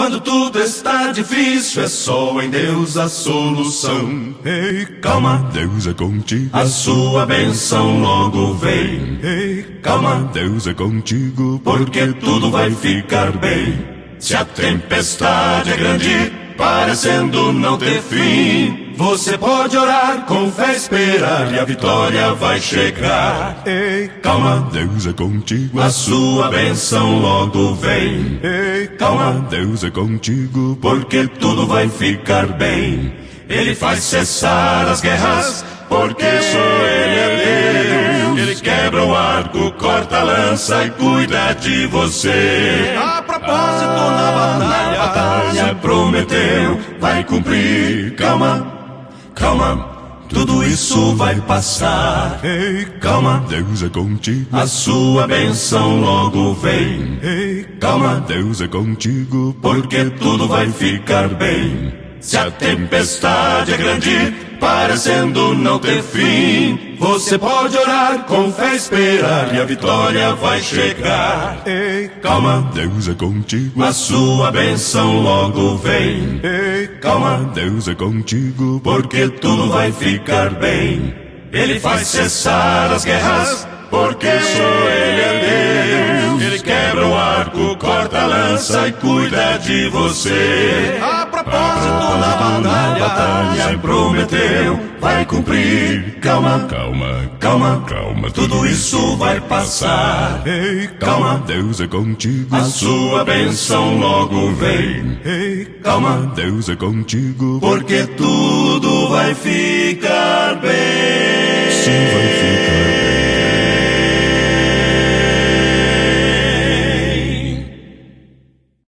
Quando tudo está difícil, é só em Deus a solução. Ei, calma, Deus é contigo. a sua bênção logo vem. Ei, Calma, Deus é contigo. porque tudo vai ficar bem. Se a tempestade é grande, parecendo não ter fim, você pode orar, com fé esperar, e a vitória vai chegar. Ei, Calma, Deus é contigo. a sua bênção logo vem. Ei, Calma, Deus é contigo. porque tudo vai ficar bem. Ele faz cessar as guerras, porque só Ele é Deus. Ele quebra o arco, corta a lança e cuida de você. A propósito, na batalha, Prometeu, vai cumprir. Calma, calma, tudo isso vai passar. Ei, Calma, Deus é contigo. a sua bênção logo vem. Ei, Calma, Deus é contigo. porque tudo vai ficar bem. Se a tempestade é grande, parecendo não ter fim, você pode orar, com fé esperar, e a vitória vai chegar. Ei, Calma, Deus é contigo. a sua bênção logo vem. Ei, Calma, Deus é contigo. porque tudo vai ficar bem. Ele faz cessar as guerras, porque só Ele é Deus. Ele quebra o arco, corta a lança e cuida de você. a propósito, na batalha, Prometeu, vai cumprir. Calma, Calma, calma, calma, tudo isso vai passar. Ei, Calma, Deus é contigo. a sua bênção logo vem. Ei, Calma, Deus é contigo. porque tudo vai ficar bem. Sim, vai ficar